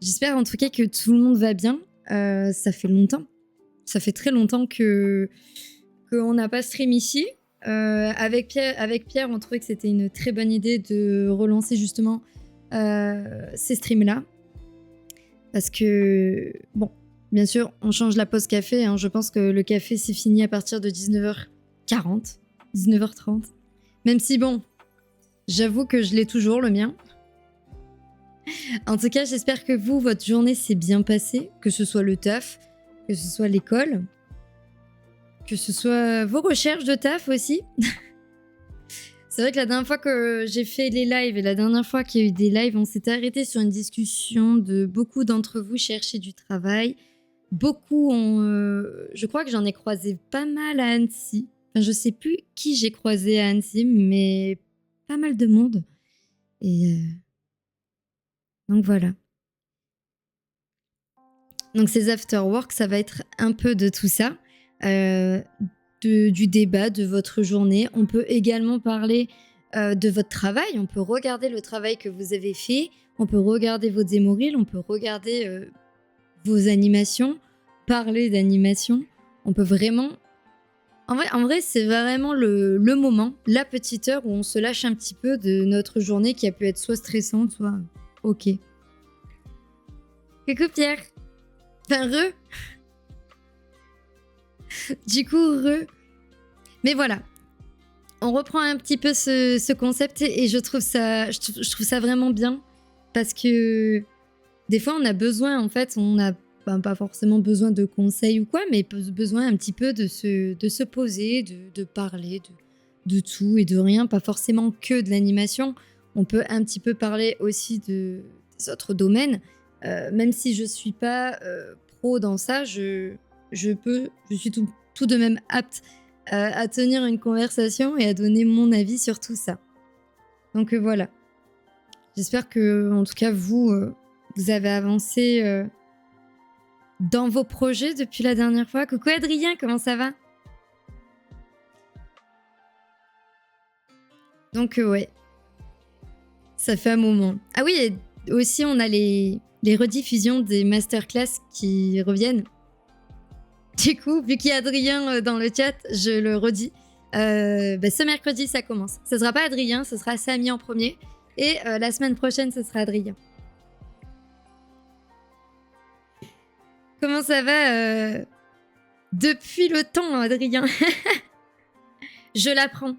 J'espère en tout cas que tout le monde va bien. Ça fait longtemps. Ça fait très longtemps qu'on n'a pas stream ici. Avec Pierre, on trouvait que c'était une très bonne idée de relancer justement ces streams-là. Parce que, bon, bien sûr, on change la pause café. Hein. Je pense que le café, c'est fini à partir de 19h40, 19h30. Même si, bon, j'avoue que je l'ai toujours, le mien. En tout cas, j'espère que vous, votre journée s'est bien passée, que ce soit le taf, que ce soit l'école, que ce soit vos recherches de taf aussi. C'est vrai que la dernière fois que j'ai fait les lives et la dernière fois qu'il y a eu des lives, on s'était arrêté sur une discussion de beaucoup d'entre vous chercher du travail. Beaucoup ont... je crois que j'en ai croisé pas mal à Annecy. Enfin, je sais plus qui j'ai croisé à Annecy, mais pas mal de monde. Et... donc voilà. Donc ces after-work, ça va être un peu de tout ça, du débat, de votre journée. On peut également parler de votre travail, on peut regarder le travail que vous avez fait, on peut regarder vos démo-reels, on peut regarder vos animations, parler d'animation. On peut vraiment... En vrai, c'est vraiment le moment, la petite heure où on se lâche un petit peu de notre journée qui a pu être soit stressante, soit ok. Coucou Pierre. Enfin, du coup, mais voilà, on reprend un petit peu ce concept et je trouve ça vraiment bien parce que des fois on a besoin, en fait, on n'a pas forcément besoin de conseils ou quoi, mais besoin un petit peu de se poser, de parler de tout et de rien, pas forcément que de l'animation. On peut un petit peu parler aussi des autres domaines, même si je suis pas pro dans ça, je suis tout de même apte à tenir une conversation et à donner mon avis sur tout ça. Donc voilà. J'espère que, en tout cas, vous avez avancé dans vos projets depuis la dernière fois. Coucou Adrien, comment ça va? Donc ouais, ça fait un moment. Ah oui, et aussi on a les rediffusions des masterclass qui reviennent. Du coup, vu qu'il y a Adrien dans le chat, je le redis. Ce mercredi, ça commence. Ce sera pas Adrien, ce sera Samy en premier. Et la semaine prochaine, ce sera Adrien. Comment ça va depuis le temps, Adrien? Je l'apprends.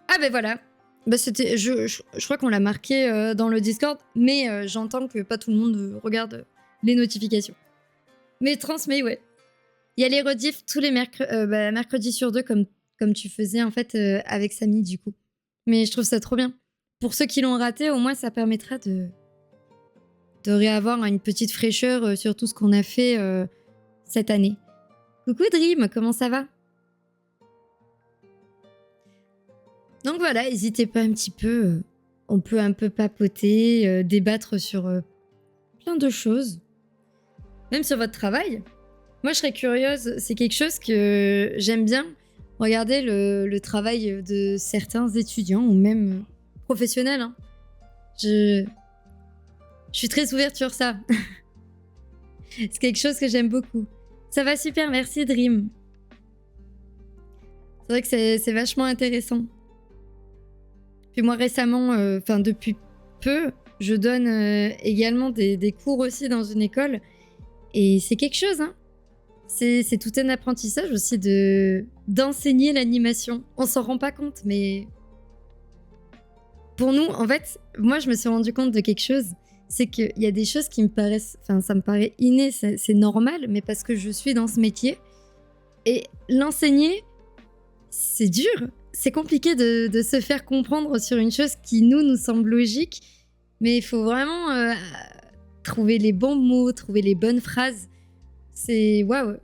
Ah ben voilà. C'était, je crois qu'on l'a marqué dans le Discord, mais j'entends que pas tout le monde regarde les notifications. Mais transmets, ouais. Il y a les rediffs tous les mercredis sur 2, comme tu faisais en fait avec Samy du coup. Mais je trouve ça trop bien. Pour ceux qui l'ont raté, au moins ça permettra de réavoir une petite fraîcheur sur tout ce qu'on a fait cette année. Coucou Dream, comment ça va? Donc voilà, n'hésitez pas un petit peu. On peut un peu papoter, débattre sur plein de choses. Même sur votre travail. Moi, je serais curieuse. C'est quelque chose que j'aime bien. Regarder le travail de certains étudiants ou même professionnels. Hein. Je suis très ouverte sur ça. C'est quelque chose que j'aime beaucoup. Ça va super, merci Dream. C'est vrai que c'est vachement intéressant. Puis moi récemment, depuis peu, je donne également des cours aussi dans une école. Et c'est quelque chose, hein. C'est tout un apprentissage aussi d'enseigner l'animation. On s'en rend pas compte, mais pour nous, en fait, moi je me suis rendu compte de quelque chose. C'est qu'il y a des choses qui me paraissent... Enfin, ça me paraît inné, c'est normal, mais parce que je suis dans ce métier. Et l'enseigner, c'est dur. C'est compliqué de se faire comprendre sur une chose qui nous semble logique. Mais il faut vraiment trouver les bons mots, trouver les bonnes phrases. C'est waouh.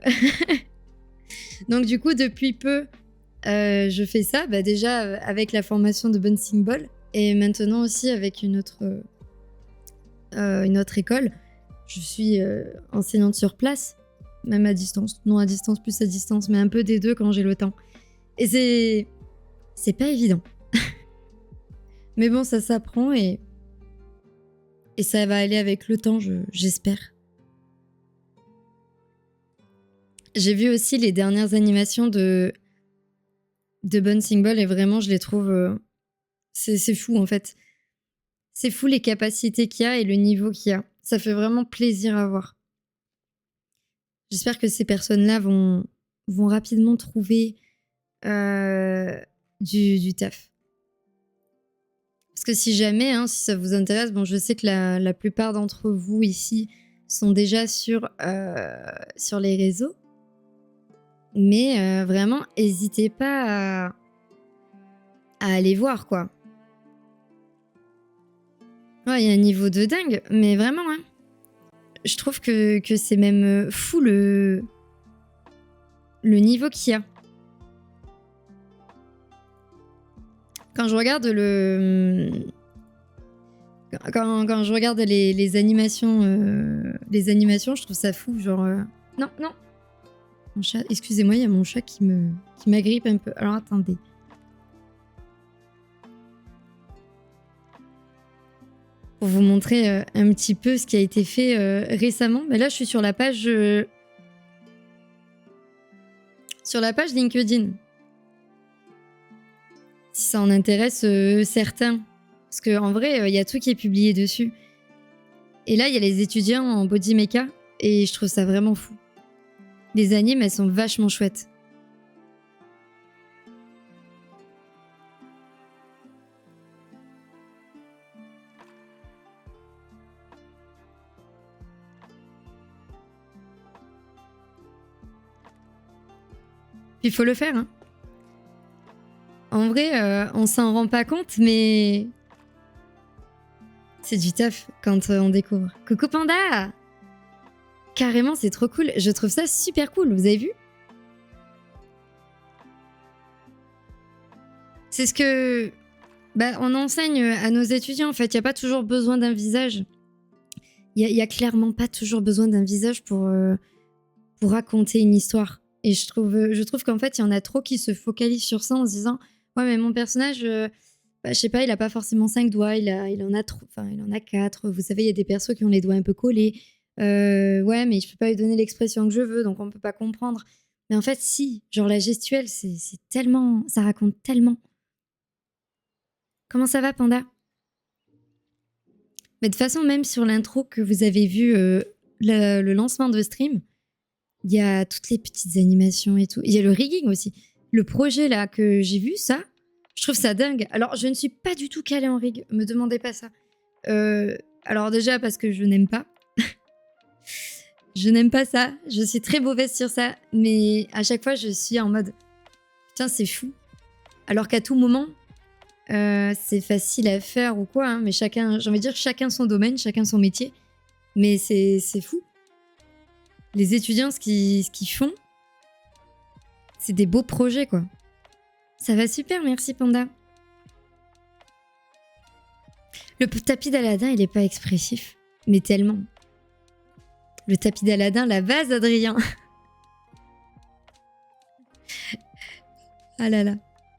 Donc du coup, depuis peu, je fais ça. Déjà avec la formation de Bouncing Ball. Et maintenant aussi avec une autre école. Je suis enseignante sur place, même à distance. Non, à distance, plus à distance, mais un peu des deux quand j'ai le temps. Et c'est pas évident. Mais bon, ça s'apprend et Et ça va aller avec le temps, j'espère. J'ai vu aussi les dernières animations de Bouncing Ball et vraiment, je les trouve... c'est fou, en fait. C'est fou les capacités qu'il y a et le niveau qu'il y a. Ça fait vraiment plaisir à voir. J'espère que ces personnes-là vont rapidement trouver du taf. Parce que si jamais, hein, si ça vous intéresse, bon, je sais que la plupart d'entre vous ici sont déjà sur les réseaux. Mais vraiment, n'hésitez pas à aller voir, quoi. Ouais, il y a un niveau de dingue, mais vraiment, hein. Je trouve que c'est même fou le niveau qu'il y a. Quand je regarde quand je regarde les animations, je trouve ça fou. Genre, non, non. Mon chat, excusez-moi, il y a mon chat qui m'agrippe un peu. Alors attendez. Pour vous montrer un petit peu ce qui a été fait récemment. Mais là, je suis sur la page LinkedIn. Si ça en intéresse certains. Parce qu'en vrai, il y a tout qui est publié dessus. Et là, il y a les étudiants en body mecha. Et je trouve ça vraiment fou. Les animes, elles sont vachement chouettes. Il faut le faire, hein. En vrai, on s'en rend pas compte, mais... c'est du taf quand on découvre. Coucou Panda! Carrément, c'est trop cool. Je trouve ça super cool, vous avez vu? C'est ce que... on enseigne à nos étudiants, en fait. Il n'y a pas toujours besoin d'un visage. Il y a clairement pas toujours besoin d'un visage pour raconter une histoire. Et je trouve qu'en fait, il y en a trop qui se focalisent sur ça en se disant « Ouais, mais mon personnage, je sais pas, il a pas forcément 5 doigts, il en a 4. Vous savez, il y a des persos qui ont les doigts un peu collés. Ouais, mais je peux pas lui donner l'expression que je veux, donc on peut pas comprendre. » Mais en fait, si. Genre, la gestuelle, c'est tellement... ça raconte tellement. Comment ça va, Panda? Mais de toute façon, même sur l'intro que vous avez vu, le lancement de stream, il y a toutes les petites animations et tout. Il y a le rigging aussi. Le projet là que j'ai vu, ça, je trouve ça dingue. Alors, je ne suis pas du tout calée en rig. Me demandez pas ça. Alors déjà parce que je n'aime pas. Je n'aime pas ça. Je suis très mauvaise sur ça. Mais à chaque fois, je suis en mode... Putain, c'est fou. Alors qu'à tout moment, c'est facile à faire ou quoi. Hein, mais chacun, j'ai envie de dire, chacun son domaine, chacun son métier. Mais c'est fou. Les étudiants, ce qu'ils font, c'est des beaux projets, quoi. Ça va super, merci Panda. Le tapis d'Aladin, il est pas expressif, mais tellement. Le tapis d'Aladin, la base, Adrien. Ah là là.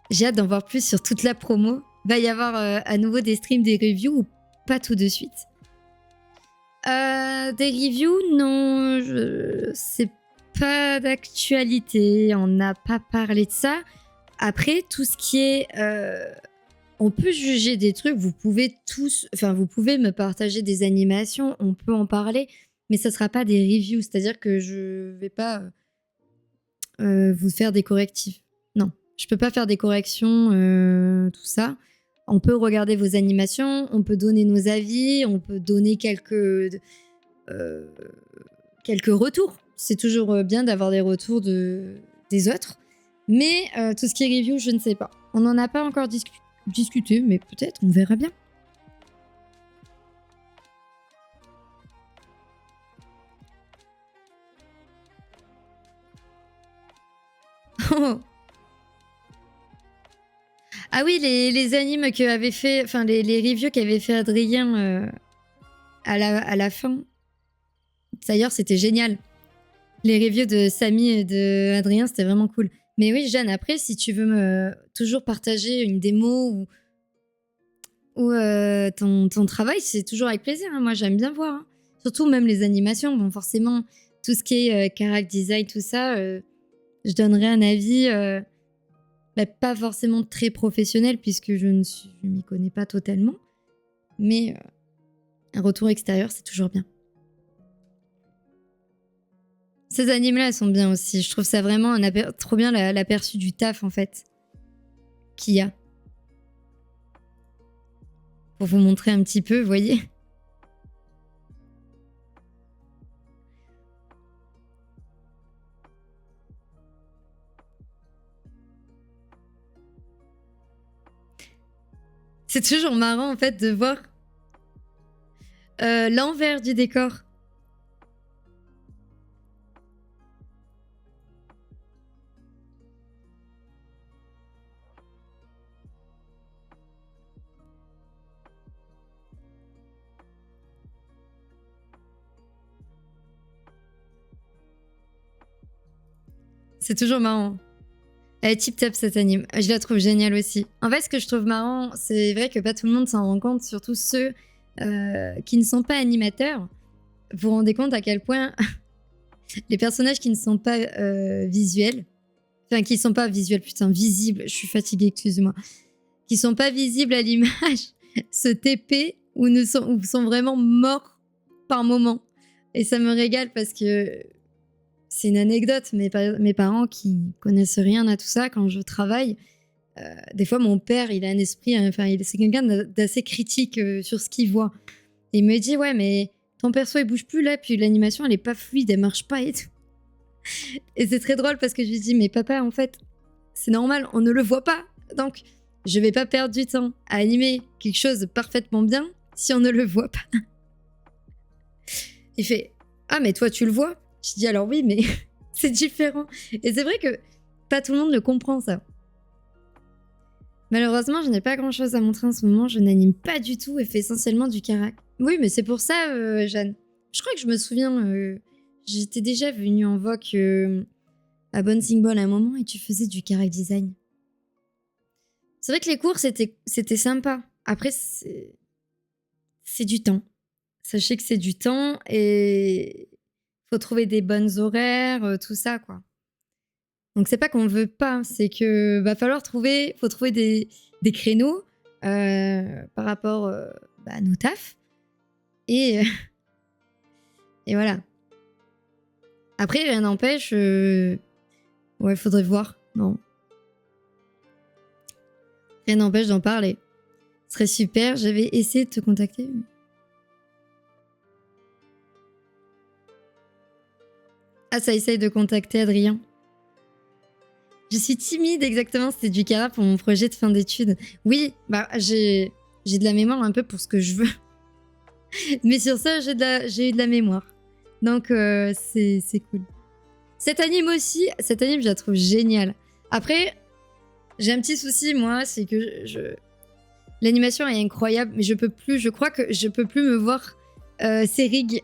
J'ai hâte d'en voir plus sur toute la promo. Va y avoir à nouveau des streams, des reviews ou pas tout de suite? Des reviews, non, c'est pas d'actualité, on n'a pas parlé de ça. Après, tout ce qui est... on peut juger des trucs, vous pouvez me partager des animations, on peut en parler, mais ça sera pas des reviews, c'est-à-dire que je vais pas vous faire des correctifs. Non, je peux pas faire des corrections, tout ça. On peut regarder vos animations, on peut donner nos avis, on peut donner quelques retours. C'est toujours bien d'avoir des retours des autres. Mais tout ce qui est review, je ne sais pas. On n'en a pas encore discuté, mais peut-être, on verra bien. Ah oui, les animes que avait fait, enfin les reviews qu'avait fait Adrien à la fin. D'ailleurs, c'était génial. Les reviews de Samy et de Adrien, c'était vraiment cool. Mais oui, Jeanne, après, si tu veux me toujours partager une démo ou ou ton travail, c'est toujours avec plaisir, hein. Moi, j'aime bien voir, hein. Surtout même les animations. Bon, forcément, tout ce qui est character design, tout ça, je donnerais un avis pas forcément très professionnel puisque je m'y connais pas totalement. Mais un retour extérieur, c'est toujours bien. Ces animes-là, elles sont bien aussi. Je trouve ça vraiment trop bien l'aperçu du taf, en fait, qu'il y a. Pour vous montrer un petit peu, vous voyez. C'est toujours marrant, en fait, de voir l'envers du décor. C'est toujours marrant. Elle est tip top cette anime. Je la trouve géniale aussi. En fait, ce que je trouve marrant, c'est vrai que pas tout le monde s'en rend compte, surtout ceux qui ne sont pas animateurs. Vous vous rendez compte à quel point les personnages qui ne sont pas visuels, enfin qui ne sont pas visuels, putain, visibles, je suis fatiguée, excuse-moi, qui sont pas visibles à l'image, se TP ou sont vraiment morts par moment. Et ça me régale parce que c'est une anecdote, mais mes parents qui connaissent rien à tout ça, quand je travaille, des fois mon père, il a un esprit, enfin c'est quelqu'un d'assez critique sur ce qu'il voit. Et il me dit ouais mais ton perso il bouge plus là, puis l'animation elle est pas fluide, elle marche pas et tout. Et c'est très drôle parce que je lui dis mais papa en fait c'est normal, on ne le voit pas, donc je vais pas perdre du temps à animer quelque chose de parfaitement bien si on ne le voit pas. Il fait ah mais toi tu le vois. Je dis alors oui, mais c'est différent. Et c'est vrai que pas tout le monde le comprend, ça. Malheureusement, je n'ai pas grand-chose à montrer en ce moment. Je n'anime pas du tout et fais essentiellement du carac. Oui, mais c'est pour ça, Jeanne. Je crois que je me souviens, j'étais déjà venue en vogue à Bouncing Ball à un moment et tu faisais du carac design. C'est vrai que les cours, c'était sympa. Après, c'est du temps. Sachez que c'est du temps et faut trouver des bonnes horaires, tout ça, quoi. Donc, c'est pas qu'on veut pas, c'est que faut trouver des créneaux par rapport à nos tafs. Et, et voilà. Après, rien n'empêche. Ouais, faudrait voir. Non. Rien n'empêche d'en parler. Ce serait super. J'avais essayé de te contacter. Ah, ça essaye de contacter Adrien. Je suis timide, exactement. C'était du cara pour mon projet de fin d'études. Oui, bah j'ai de la mémoire un peu pour ce que je veux. Mais sur ça, j'ai eu de la mémoire. Donc, c'est cool. Cette anime aussi, cette anime, je la trouve géniale. Après, j'ai un petit souci, moi, c'est que l'animation est incroyable, mais je crois que je peux plus me voir ces rigs.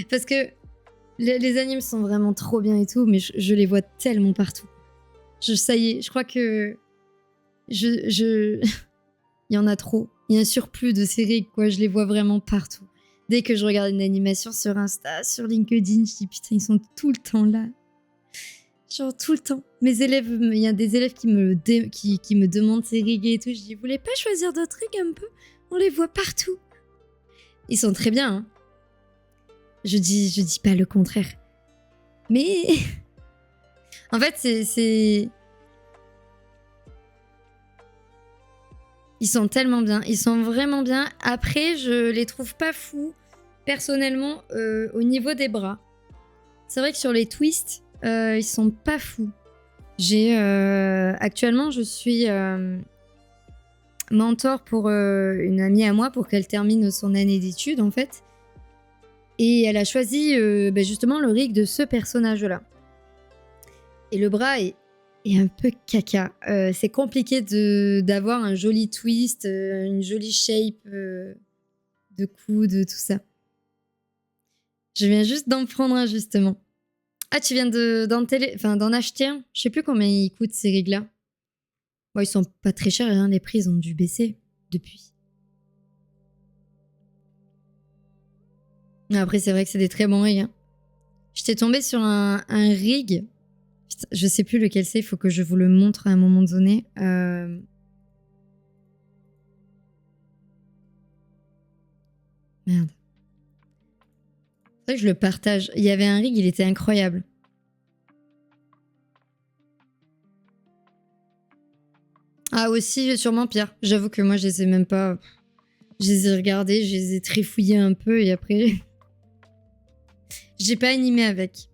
Parce que les animes sont vraiment trop bien et tout, mais je les vois tellement partout. Ça y est, je crois que il y en a trop. Il y a un surplus de séries, quoi. Je les vois vraiment partout. Dès que je regarde une animation sur Insta, sur LinkedIn, je dis putain, ils sont tout le temps là. Genre tout le temps. Mes élèves, il y a des élèves qui me demandent ces rigs et tout. Je dis, vous voulez pas choisir d'autres rigs un peu? On les voit partout. Ils sont très bien, hein. Je dis pas le contraire. Mais en fait, c'est... Ils sont tellement bien. Ils sont vraiment bien. Après, je les trouve pas fous, personnellement, au niveau des bras. C'est vrai que sur les twists, ils sont pas fous. Actuellement, je suis mentor pour une amie à moi pour qu'elle termine son année d'études, en fait. Et elle a choisi justement le rig de ce personnage-là. Et le bras est un peu caca. C'est compliqué d'avoir un joli twist, une jolie shape de coude, tout ça. Je viens juste d'en prendre un, justement. Ah, tu viens d'en acheter un? Je sais plus combien ils coûtent, ces rigs-là. Bon, ils sont pas très chers, hein, les prix, ils ont dû baisser depuis. Après, c'est vrai que c'est des très bons rigs. Hein. J'étais tombée sur un rig. Putain, je sais plus lequel c'est, il faut que je vous le montre à un moment donné. Merde. C'est vrai que je le partage. Il y avait un rig, il était incroyable. Ah aussi, sûrement pire. J'avoue que moi, je les ai même pas... Je les ai regardés, je les ai trifouillés un peu et après... J'ai pas animé avec.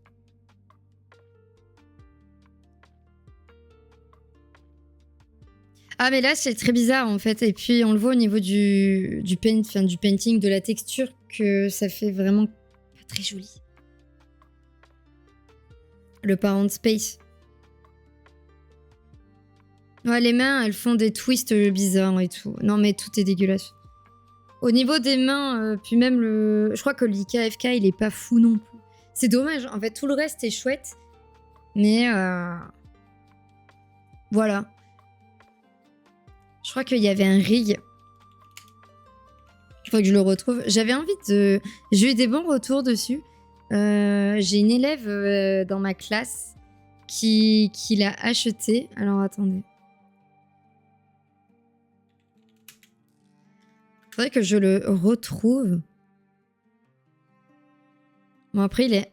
Ah mais là c'est très bizarre en fait et puis on le voit au niveau du paint, enfin du painting, de la texture que ça fait vraiment pas très joli. Le parent space. Ouais les mains elles font des twists bizarres et tout. Non mais tout est dégueulasse. Au niveau des mains, puis même le... Je crois que l'IKFK il est pas fou non plus. C'est dommage, en fait tout le reste est chouette. Mais voilà. Je crois qu'il y avait un rig. Il faut que je le retrouve. J'avais envie de... J'ai eu des bons retours dessus. J'ai une élève dans ma classe qui l'a acheté. Alors attendez. Faudrait que je le retrouve. Bon après il est...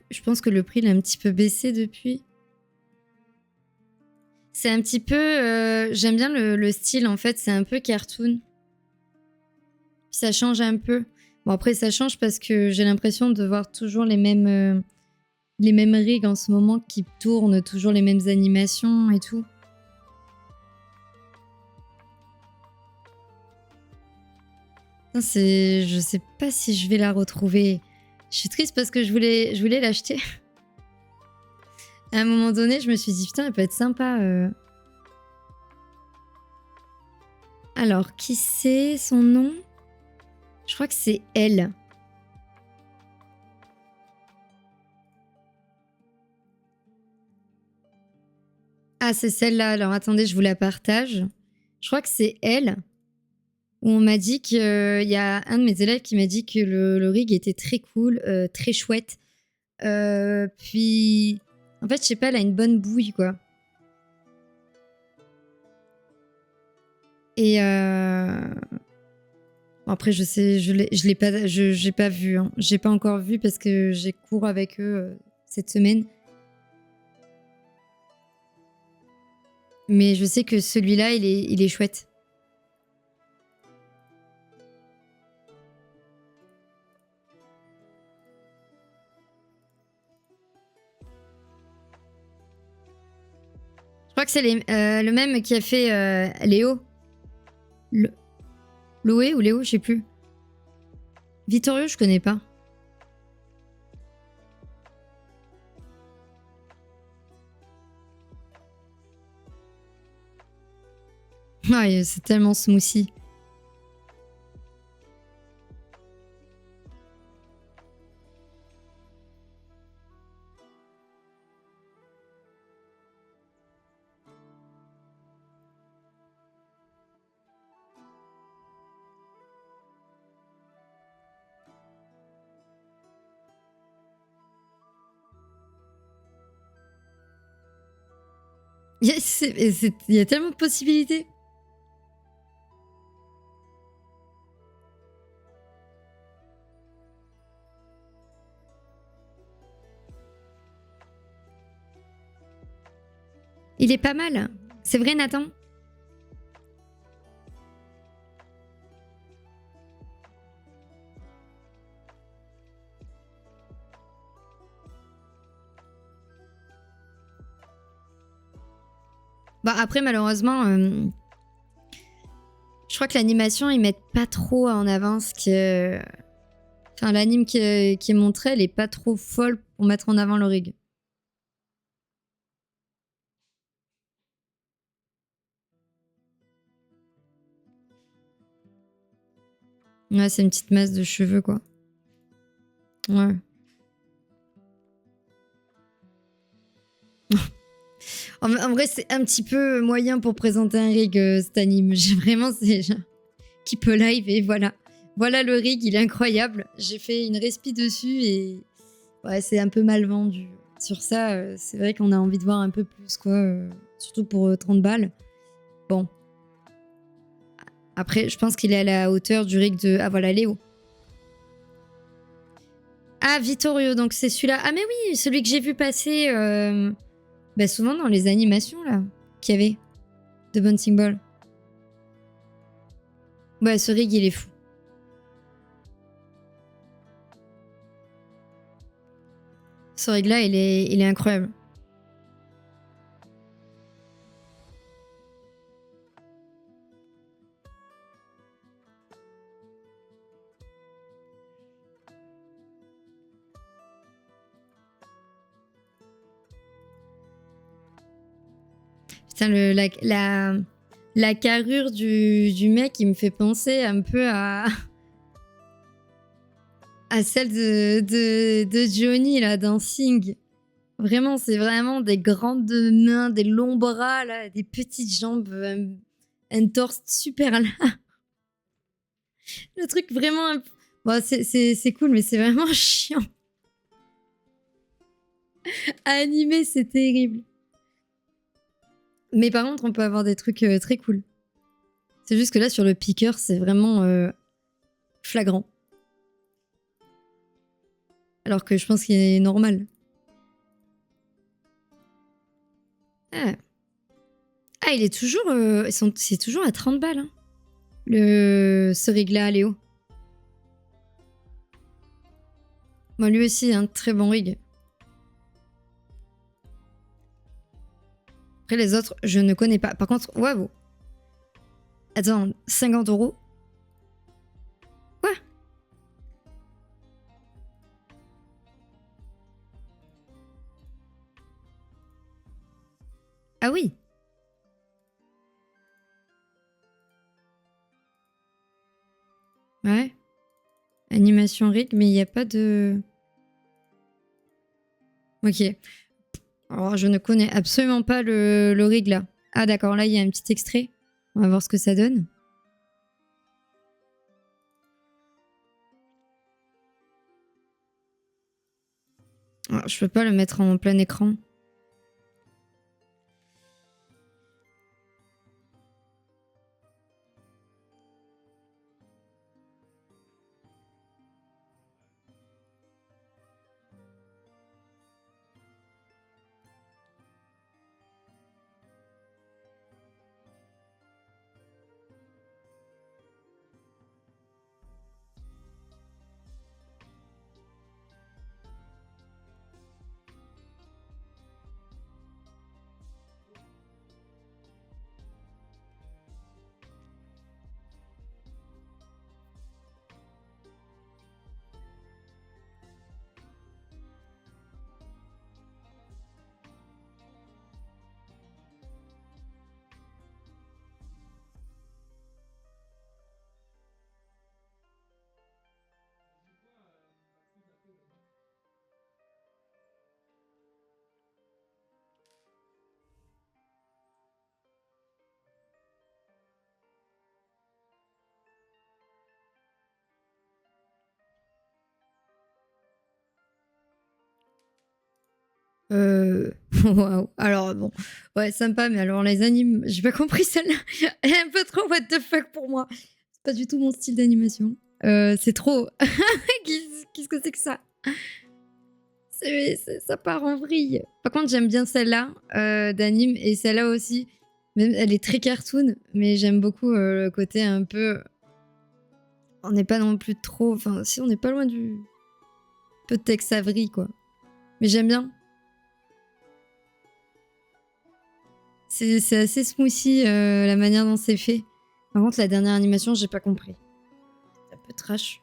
Je pense que le prix il a un petit peu baissé depuis. C'est un petit peu... J'aime bien le style en fait. C'est un peu cartoon. Ça change un peu. Bon après ça change parce que j'ai l'impression de voir toujours les mêmes rigs en ce moment qui tournent, toujours les mêmes animations et tout. Je sais pas si je vais la retrouver. Je suis triste parce que je voulais l'acheter. À un moment donné, je me suis dit putain, elle peut être sympa. Alors, qui c'est son nom? Je crois que c'est elle. Ah, c'est celle-là. Alors, attendez, je vous la partage. Je crois que c'est elle. Où on m'a dit qu'il y a un de mes élèves qui m'a dit que le rig était très cool, très chouette. Puis, en fait, je sais pas, elle a une bonne bouille, quoi. Et bon, après, je sais, je l'ai pas, j'ai pas vu. Hein. J'ai pas encore vu parce que j'ai cours avec eux cette semaine. Mais je sais que celui-là, il est chouette. Je crois que c'est le même qui a fait Léo. Loé ou Léo, je sais plus. Vittorio, je connais pas. Ouais, c'est tellement smoothie. Il y a tellement de possibilités. Il est pas mal. C'est vrai, Nathan? Bah après, malheureusement, je crois que l'animation, ils mettent pas trop en avant ce que... Enfin, l'anime qui est montré, elle est pas trop folle pour mettre en avant le rig. Ouais, c'est une petite masse de cheveux, quoi. Ouais. En vrai, c'est un petit peu moyen pour présenter un rig, cet anime. Vraiment, c'est genre... Qui peut live et voilà. Voilà le rig, il est incroyable. J'ai fait une respi dessus et ouais, c'est un peu mal vendu. Sur ça, c'est vrai qu'on a envie de voir un peu plus, quoi. Surtout pour 30 balles. Bon. Après, je pense qu'il est à la hauteur du rig de... Ah, voilà, Léo. Ah, Vittorio, donc c'est celui-là. Ah, mais oui, celui que j'ai vu passer bah, souvent dans les animations, là, qu'il y avait de Bouncing Ball. Ouais, ce rig, il est fou. Ce rig-là, il est incroyable. Putain, la carrure du mec, il me fait penser un peu à celle de Johnny, là, dans Sing. Vraiment, c'est vraiment des grandes mains, des longs bras, là, des petites jambes, un torse super là. Le truc vraiment... Bon, c'est cool, mais c'est vraiment chiant. À animer, c'est terrible. Mais par contre, on peut avoir des trucs très cool. C'est juste que là, sur le piqueur, c'est vraiment flagrant. Alors que je pense qu'il est normal. Ah, ah il est toujours... c'est toujours à 30 balles, hein, ce rig-là, Léo. Bon, lui aussi, un très bon rig. Après, les autres, je ne connais pas. Par contre, waouh. Attends, 50 €? Quoi? Ah oui. Ouais. Animation rig, mais il n'y a pas de... Ok. Alors, je ne connais absolument pas le rig, là. Ah d'accord, là, il y a un petit extrait. On va voir ce que ça donne. Alors, je peux pas le mettre en plein écran. Waouh. Alors bon, ouais, sympa, mais alors les animes, j'ai pas compris celle-là. Elle est un peu trop what the fuck pour moi. C'est pas du tout mon style d'animation. C'est trop. Qu'est-ce que c'est que ça? Ça part en vrille. Par contre, j'aime bien celle-là d'anime et celle-là aussi. Même, elle est très cartoon, mais j'aime beaucoup le côté un peu. On n'est pas non plus trop. Enfin, si on n'est pas loin du. Peu de Tex Avery, quoi. Mais j'aime bien. C'est assez smoothie la manière dont c'est fait. Par contre, la dernière animation, j'ai pas compris. C'est un peu trash.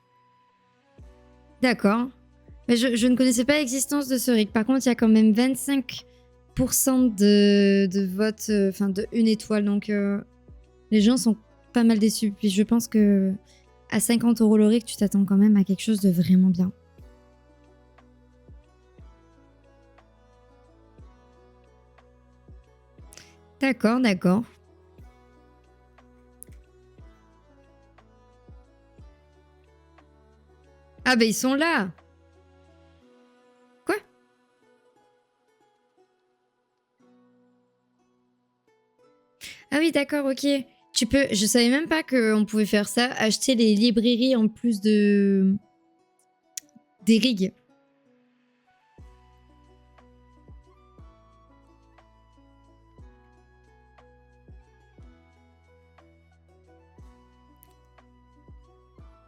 D'accord. Mais je ne connaissais pas l'existence de ce rig. Par contre, il y a quand même 25% de votes, enfin de une étoile. Donc, les gens sont pas mal déçus. Puis je pense que à 50 € le rig, tu t'attends quand même à quelque chose de vraiment bien. D'accord, d'accord. Ah bah ils sont là. Quoi? Ah oui, d'accord, ok. Tu peux. Je savais même pas qu'on pouvait faire ça. Acheter les librairies en plus de des rigs.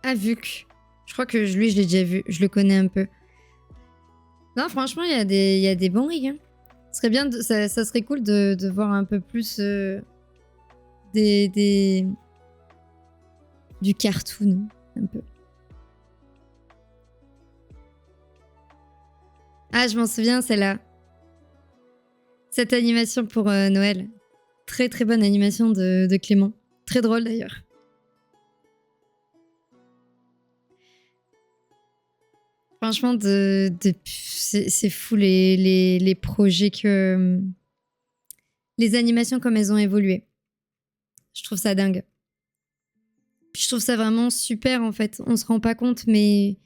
Ah, Vuc. Je crois que lui, je l'ai déjà vu. Je le connais un peu. Non, franchement, il y a des bons rigs. Hein. Ce serait bien, ça serait cool de voir un peu plus des du cartoon, un peu. Ah, je m'en souviens, celle-là. Cette animation pour Noël. Très très bonne animation de Clément. Très drôle d'ailleurs. Franchement, c'est fou les projets que. Les animations comme elles ont évolué. Je trouve ça dingue. Puis je trouve ça vraiment super en fait. On se rend pas compte, mais.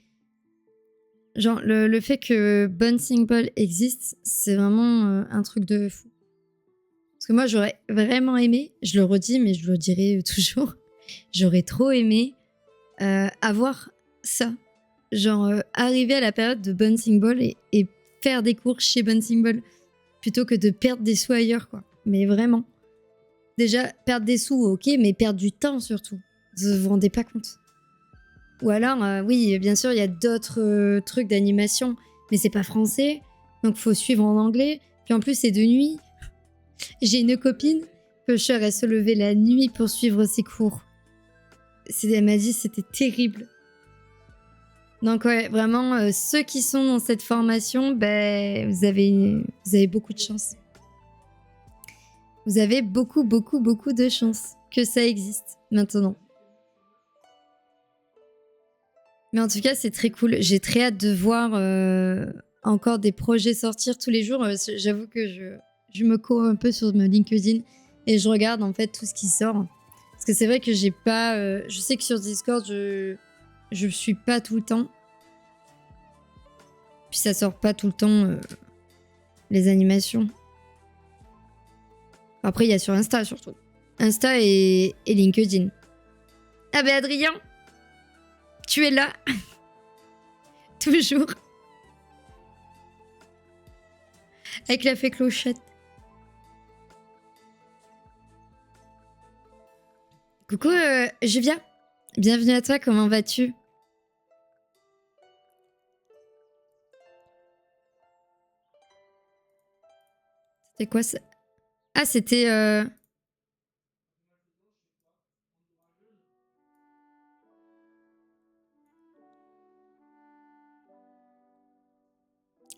Genre, le fait que Bouncing Ball existe, c'est vraiment un truc de fou. Parce que moi, j'aurais vraiment aimé, je le redis, mais je le dirai toujours, j'aurais trop aimé avoir ça. Genre, arriver à la période de Bouncing Ball et faire des cours chez Bouncing Ball plutôt que de perdre des sous ailleurs, quoi. Mais vraiment. Déjà, perdre des sous, ok, mais perdre du temps surtout. Vous vous rendez pas compte. Ou alors, oui, bien sûr, il y a d'autres trucs d'animation, mais c'est pas français, donc faut suivre en anglais. Puis en plus, c'est de nuit. J'ai une copine, Pusher, elle se levait la nuit pour suivre ses cours. Elle m'a dit c'était terrible. Donc ouais, vraiment, ceux qui sont dans cette formation, ben, vous avez beaucoup de chance. Vous avez beaucoup, beaucoup, beaucoup de chance que ça existe maintenant. Mais en tout cas, c'est très cool. J'ai très hâte de voir encore des projets sortir tous les jours. J'avoue que je me cours un peu sur mon LinkedIn et je regarde en fait tout ce qui sort. Parce que c'est vrai que j'ai pas. Je sais que sur Discord, je suis pas tout le temps. Puis ça sort pas tout le temps les animations. Après, il y a sur Insta surtout. Insta et LinkedIn. Ah ben Adrien, tu es là. Toujours. Avec la fée clochette. Coucou Juvia. Bienvenue à toi, comment vas-tu? C'était quoi ça? Ah, c'était.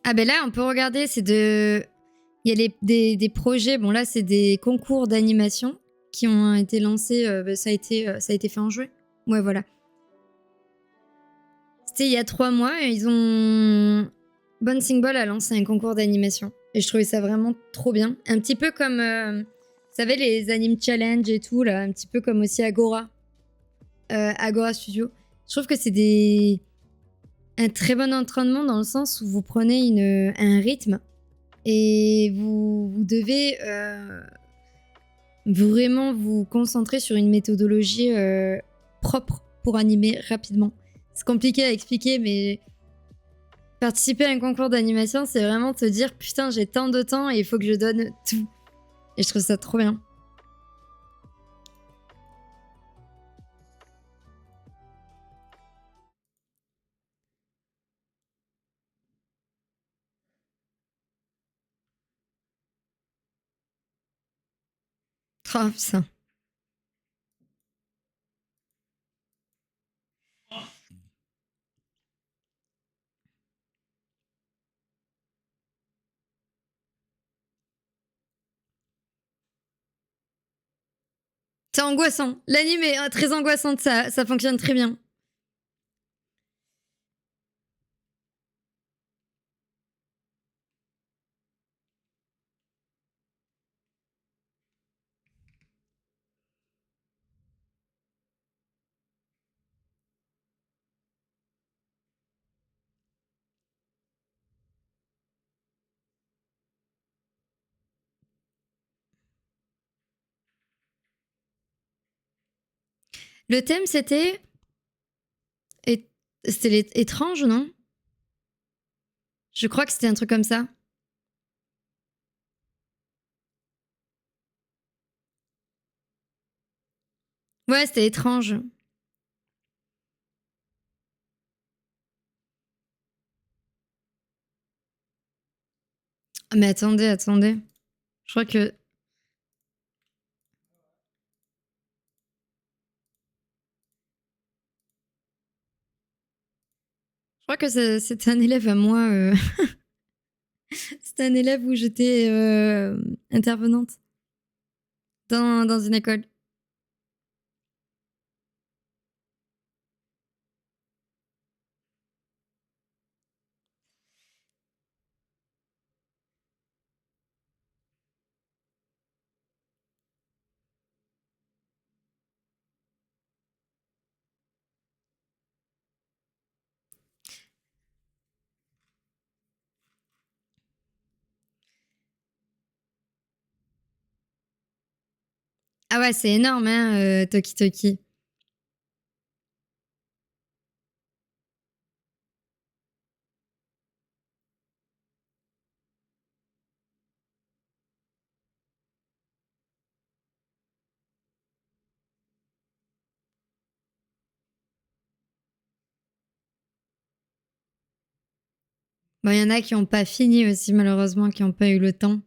Ah, ben là, on peut regarder, c'est de. Il y a des projets, bon là, c'est des concours d'animation qui ont été lancés, ben, ça a été fait en juin. Ouais, voilà. C'était il y a 3 mois, et ils ont. Bouncing Ball a lancé un concours d'animation. Et je trouvais ça vraiment trop bien. Un petit peu comme. Vous savez, les Anime Challenge et tout, là, un petit peu comme aussi Agora. Agora Studio. Je trouve que c'est un très bon entraînement dans le sens où vous prenez un rythme et vous devez vraiment vous concentrer sur une méthodologie propre pour animer rapidement. C'est compliqué à expliquer, mais participer à un concours d'animation, c'est vraiment te dire putain, j'ai tant de temps et il faut que je donne tout. Et je trouve ça trop bien. Oh, putain. C'est angoissant. L'anime est très angoissante, ça fonctionne très bien. Le thème, c'était... C'était étrange, non? Je crois que c'était un truc comme ça. Ouais, c'était étrange. Ah, mais attendez, attendez. Je crois que... Je crois que c'était un élève à moi. C'était un élève où j'étais intervenante dans une école. Ah ouais, c'est énorme, hein, Toki Toki. Bon, il y en a qui n'ont pas fini aussi, malheureusement, qui n'ont pas eu le temps.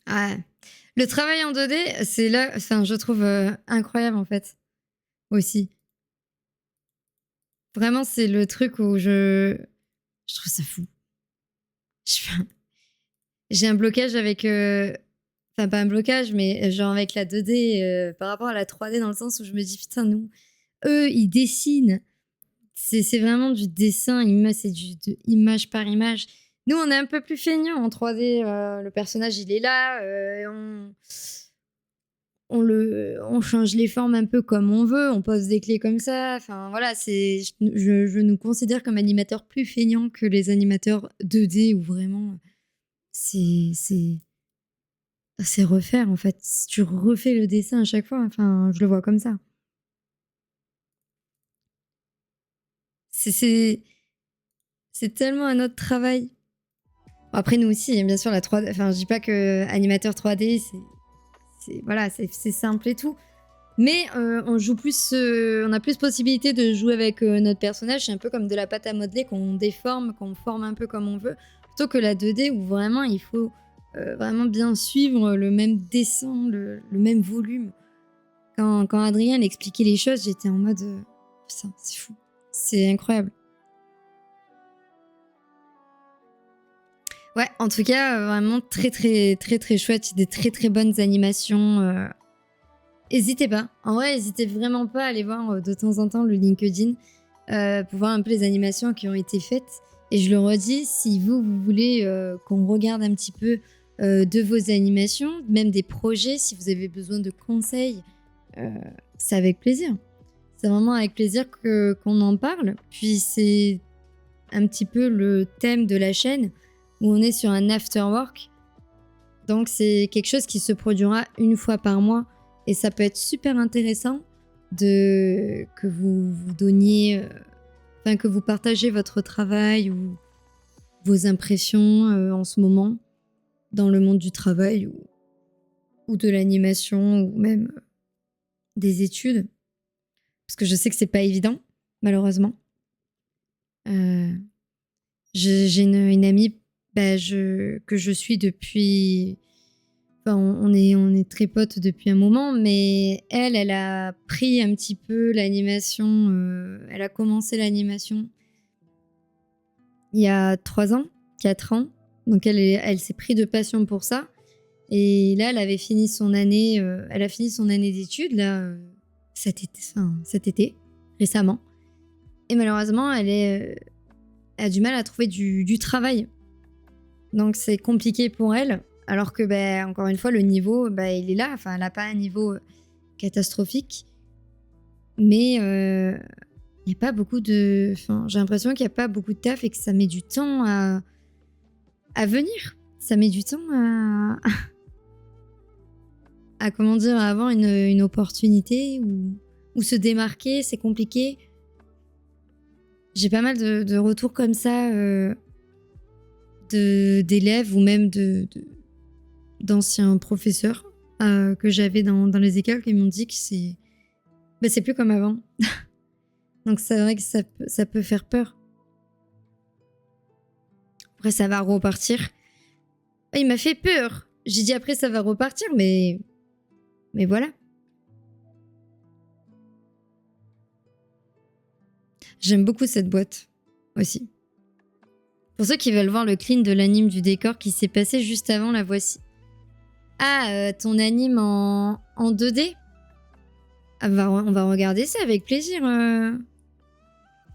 Ah, le travail en 2D, c'est là, enfin, je trouve incroyable en fait, aussi. Vraiment, c'est le truc où je trouve ça fou. Je- J'ai un blocage avec, enfin pas un blocage, mais genre avec la 2D par rapport à la 3D dans le sens où je me dis putain, nous, eux, ils dessinent. C'est vraiment du dessin, c'est de image par image. Nous, on est un peu plus feignants en 3D. Le personnage, il est là. On change les formes un peu comme on veut. On pose des clés comme ça. Enfin, voilà, je nous considère comme animateurs plus feignants que les animateurs 2D où vraiment, c'est, c'est, c'est refaire en fait. Tu refais le dessin à chaque fois. Enfin, je le vois comme ça. C'est c'est tellement un autre travail. Après, nous aussi, bien sûr, la 3D. Enfin, je dis pas que animateur 3D, voilà, c'est simple et tout. Mais on joue plus, on a plus possibilité de jouer avec notre personnage. C'est un peu comme de la pâte à modeler qu'on déforme, qu'on forme un peu comme on veut, plutôt que la 2D où vraiment il faut vraiment bien suivre le même dessin, le même volume. Quand Adrien expliquait les choses, j'étais en mode putain, c'est fou, c'est incroyable. Ouais, en tout cas, vraiment très très très très chouette, des très très bonnes animations. Hésitez pas, en vrai, hésitez vraiment pas à aller voir de temps en temps le LinkedIn pour voir un peu les animations qui ont été faites. Et je le redis, si vous voulez qu'on regarde un petit peu de vos animations, même des projets, si vous avez besoin de conseils, euh, c'est avec plaisir. C'est vraiment avec plaisir qu'on en parle. Puis c'est un petit peu le thème de la chaîne où on est sur un after work. Donc c'est quelque chose qui se produira une fois par mois et ça peut être super intéressant que vous donniez, enfin que vous partagez votre travail ou vos impressions en ce moment dans le monde du travail ou de l'animation ou même des études. Parce que je sais que c'est pas évident, malheureusement. Euh, j'ai une amie que je suis depuis. Enfin, on est très potes depuis un moment, mais elle a pris un petit peu l'animation. Elle a commencé l'animation il y a 3 ans, 4 ans. Donc elle s'est pris de passion pour ça. Et là, elle avait fini son année. Elle a fini son année d'études là cet été, récemment. Et malheureusement, elle a du mal à trouver du travail. Donc c'est compliqué pour elle. Alors que, encore une fois, le niveau, il est là. Enfin, elle n'a pas un niveau catastrophique. Mais il n'y a pas beaucoup de... Enfin, j'ai l'impression qu'il n'y a pas beaucoup de taf et que ça met du temps à venir. Ça met du temps à comment dire, à avoir une opportunité ou se démarquer. C'est compliqué. J'ai pas mal de retours comme ça d'élèves ou même d'anciens professeurs que j'avais dans les écoles qui m'ont dit que c'est plus comme avant. Donc c'est vrai que ça peut faire peur. Après, ça va repartir. Il m'a fait peur. J'ai dit après, ça va repartir, mais voilà. J'aime beaucoup cette boîte aussi. Pour ceux qui veulent voir le clean de l'anime du décor qui s'est passé juste avant, la voici. Ah, ton anime en 2D? On va regarder ça avec plaisir.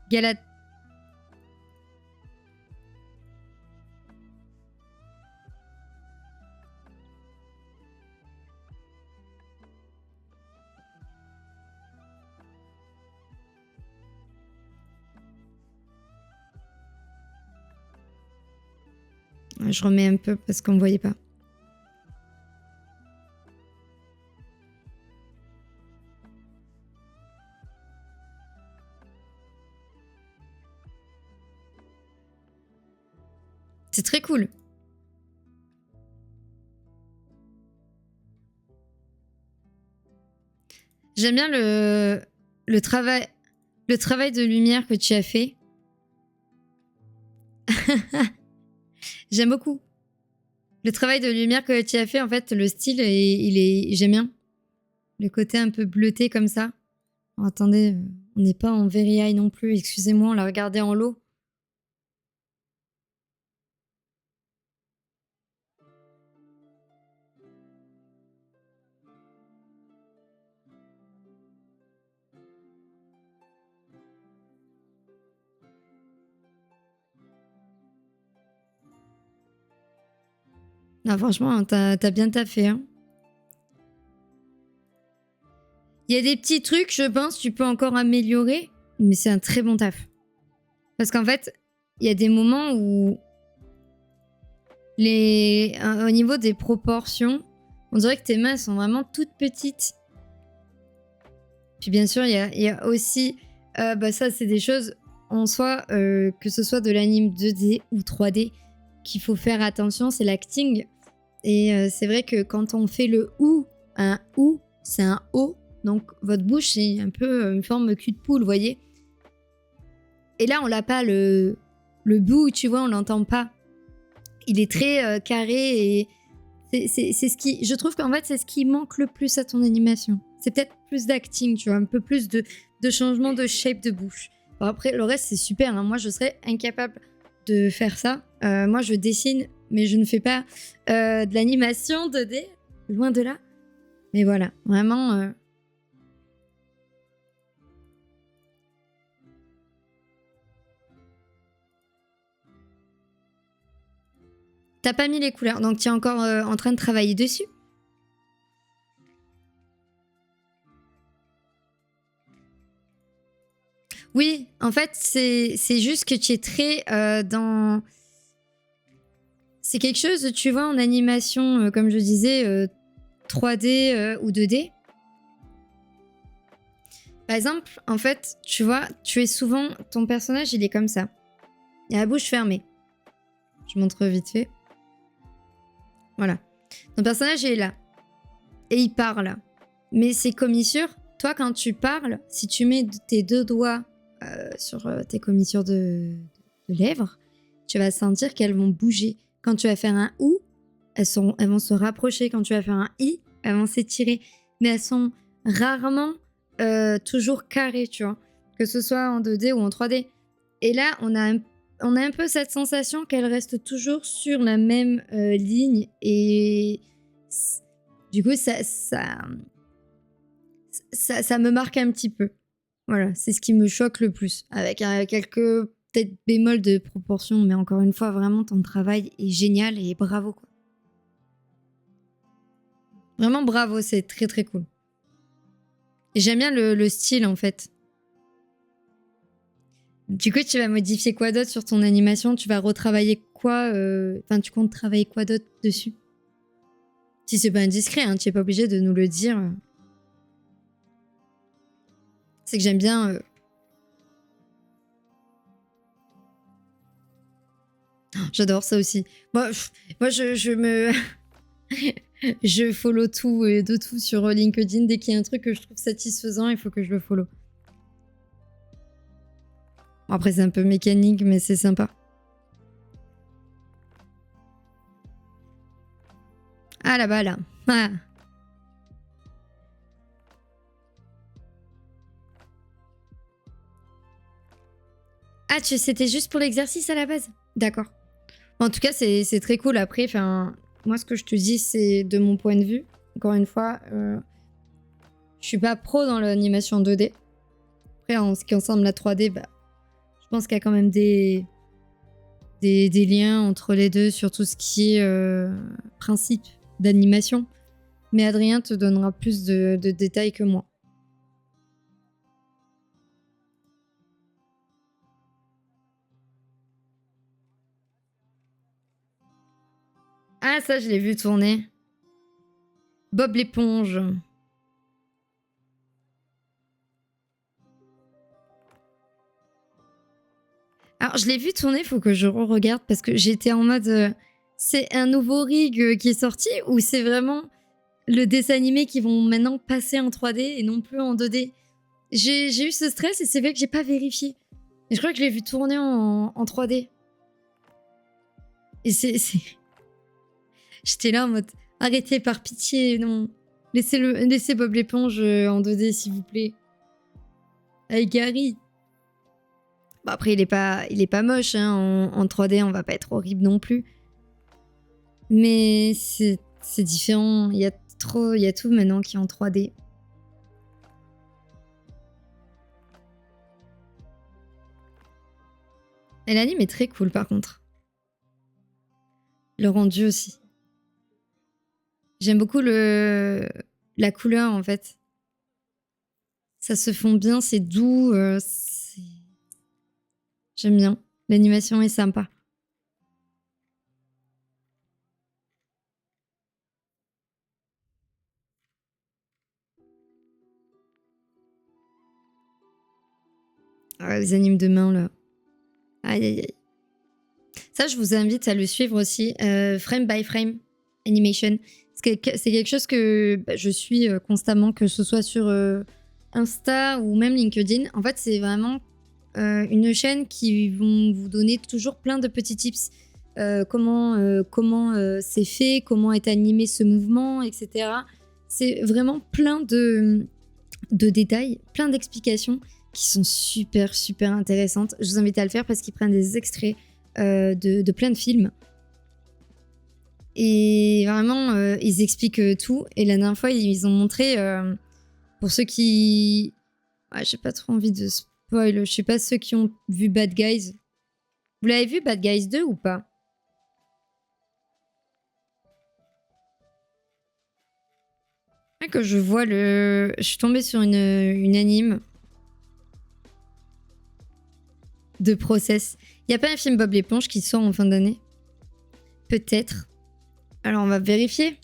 Galat. Je remets un peu parce qu'on ne voyait pas. C'est très cool. J'aime bien le travail de lumière que tu as fait. J'aime beaucoup. Le travail de lumière que tu as fait, en fait, le style, j'aime bien. Le côté un peu bleuté comme ça. Oh, attendez, on n'est pas en very high non plus. Excusez-moi, on l'a regardé en low. Non, franchement, t'as bien taffé. Hein. Il y a des petits trucs, je pense, tu peux encore améliorer, mais c'est un très bon taf. Parce qu'en fait, il y a des moments où au niveau des proportions, on dirait que tes mains sont vraiment toutes petites. Puis bien sûr, il y a aussi... ça, c'est des choses en soi, que ce soit de l'anime 2D ou 3D, qu'il faut faire attention, c'est l'acting. Et c'est vrai que quand on fait le OU, un OU, c'est un O. Donc votre bouche, c'est un peu une forme cul de poule, vous voyez. Et là, on l'a pas, le bout, tu vois, on l'entend pas. Il est très carré et c'est ce qui... Je trouve qu'en fait, c'est ce qui manque le plus à ton animation. C'est peut-être plus d'acting, tu vois, un peu plus de changement de shape de bouche. Bon, après, le reste, c'est super. Hein. Moi, je serais incapable de faire ça. Moi, je dessine, mais je ne fais pas de l'animation 2D. Loin de là. Mais voilà, vraiment... T'as pas mis les couleurs, donc tu es encore en train de travailler dessus. Oui, en fait, c'est juste que tu es très dans... C'est quelque chose, tu vois, en animation, comme je disais, 3D ou 2D. Par exemple, en fait, tu vois, tu es souvent... Ton personnage, il est comme ça. Il a la bouche fermée. Je montre vite fait. Voilà. Ton personnage il est là. Et il parle. Mais ces commissures, toi, quand tu parles, si tu mets tes deux doigts sur tes commissures de lèvres, tu vas sentir qu'elles vont bouger. Quand tu vas faire un OU, elles vont se rapprocher. Quand tu vas faire un I, elles vont s'étirer. Mais elles sont rarement toujours carrées, tu vois. Que ce soit en 2D ou en 3D. Et là, on a un peu cette sensation qu'elles restent toujours sur la même ligne. Et du coup, ça me marque un petit peu. Voilà, c'est ce qui me choque le plus. Avec quelques peut-être bémols de proportion, mais encore une fois, vraiment, ton travail est génial et bravo, quoi. Vraiment bravo, c'est très très cool. Et j'aime bien le style, en fait. Du coup, tu vas modifier quoi d'autre sur ton animation? Tu vas retravailler quoi Enfin, tu comptes travailler quoi d'autre dessus? Si c'est pas indiscret, hein, tu n'es pas obligé de nous le dire. C'est que j'aime bien... J'adore ça aussi. Moi, je me... je follow tout et de tout sur LinkedIn. Dès qu'il y a un truc que je trouve satisfaisant, il faut que je le follow. Après, c'est un peu mécanique, mais c'est sympa. Ah, là-bas, là. Ah. Ah, c'était juste pour l'exercice à la base? D'accord. En tout cas, c'est très cool. Après, enfin, moi, ce que je te dis, c'est de mon point de vue. Encore une fois, je suis pas pro dans l'animation 2D. Après, en ce qui concerne la 3D, bah, je pense qu'il y a quand même des liens entre les deux sur tout ce qui est principe d'animation. Mais Adrien te donnera plus de détails que moi. Ah, ça, je l'ai vu tourner. Bob l'éponge. Alors, je l'ai vu tourner, faut que je re-regarde parce que j'étais en mode... c'est un nouveau rig qui est sorti ou c'est vraiment le dessin animé qui vont maintenant passer en 3D et non plus en 2D? J'ai eu ce stress et c'est vrai que j'ai pas vérifié. Et je crois que je l'ai vu tourner en 3D. Et c'est... J'étais là en mode... Arrêtez, par pitié, non. Laissez Bob l'éponge en 2D, s'il vous plaît. Avec Gary. Bon, après, il est pas moche, hein. En 3D, on va pas être horrible non plus. Mais c'est différent. Il y a tout maintenant qui est en 3D. Et l'anime est très cool, par contre. Le rendu aussi. J'aime beaucoup la couleur, en fait. Ça se fond bien, c'est doux. J'aime bien. L'animation est sympa. Ah, les animes de main, là. Aïe, aïe, aïe. Ça, je vous invite à le suivre aussi. Frame by Frame Animation. C'est quelque chose que je suis constamment, que ce soit sur Insta ou même LinkedIn. En fait, c'est vraiment une chaîne qui vont vous donner toujours plein de petits tips. Comment c'est fait, comment est animé ce mouvement, etc. C'est vraiment plein de détails, plein d'explications qui sont super, super intéressantes. Je vous invite à le faire parce qu'ils prennent des extraits de plein de films. Et vraiment, ils expliquent tout. Et la dernière fois, ils ont montré, pour ceux qui... Ah, j'ai pas trop envie de spoil. Je sais pas, ceux qui ont vu Bad Guys. Vous l'avez vu, Bad Guys 2 ou pas? Ah, que je vois le... Je suis tombée sur une anime de Process. Il y a pas un film Bob l'éponge qui sort en fin d'année? Peut-être. Alors, on va vérifier.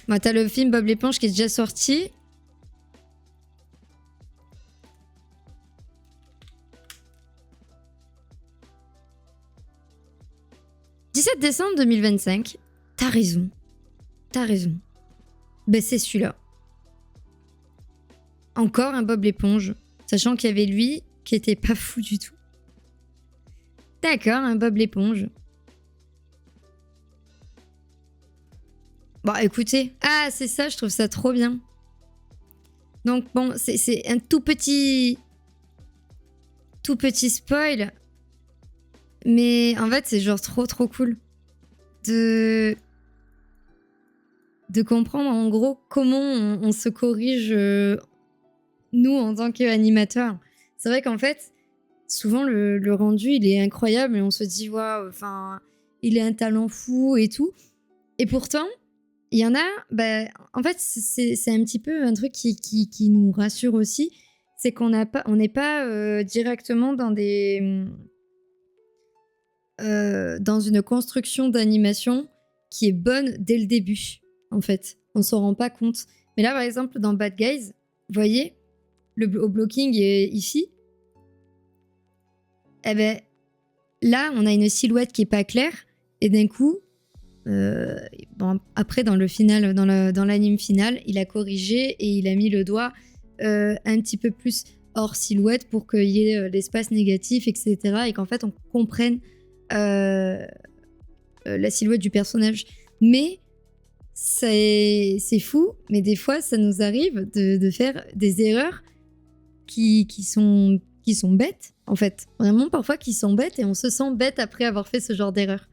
Bah, t'as le film Bob l'éponge qui est déjà sorti. « 17 décembre 2025. » T'as raison. T'as raison. Ben, c'est celui-là. Encore un Bob l'éponge. Sachant qu'il y avait lui qui était pas fou du tout. D'accord, un Bob l'éponge. Bon, écoutez. Ah, c'est ça, je trouve ça trop bien. Donc, bon, c'est un tout petit spoil. Mais en fait, c'est genre trop cool. de comprendre en gros comment on se corrige, nous, en tant qu'animateurs. C'est vrai qu'en fait, souvent le rendu, il est incroyable et on se dit: «Waouh, enfin, il a un talent fou et tout» et pourtant, il y en a, bah, en fait, c'est un petit peu un truc qui nous rassure aussi, c'est on n'est pas, directement dans une construction d'animation qui est bonne dès le début, en fait. On s'en rend pas compte. Mais là, par exemple, dans Bad Guys, vous voyez, au blocking est ici. Eh ben, là, on a une silhouette qui est pas claire. Et d'un coup, bon, après, dans le final, dans l'anime final, il a corrigé et il a mis le doigt un petit peu plus hors silhouette pour qu'il y ait l'espace négatif, etc. Et qu'en fait, on comprenne la silhouette du personnage. Mais c'est fou, mais des fois, ça nous arrive de faire des erreurs qui sont bêtes, en fait. Vraiment, parfois, qui sont bêtes et on se sent bête après avoir fait ce genre d'erreur.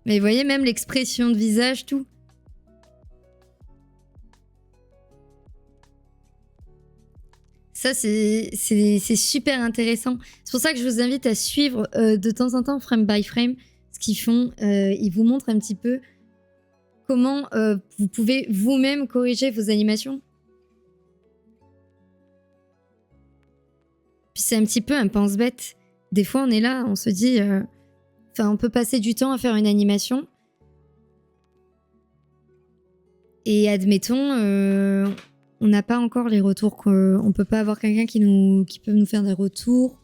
Mais vous voyez, même l'expression de visage, tout. Ça, c'est super intéressant. C'est pour ça que je vous invite à suivre de temps en temps Frame by Frame. Ce qu'ils font, ils vous montrent un petit peu comment vous pouvez vous-même corriger vos animations. Puis c'est un petit peu un pense-bête. Des fois, on est là, on se dit... Enfin, on peut passer du temps à faire une animation. Et admettons, on n'a pas encore les retours. On peut pas avoir quelqu'un qui peut nous faire des retours.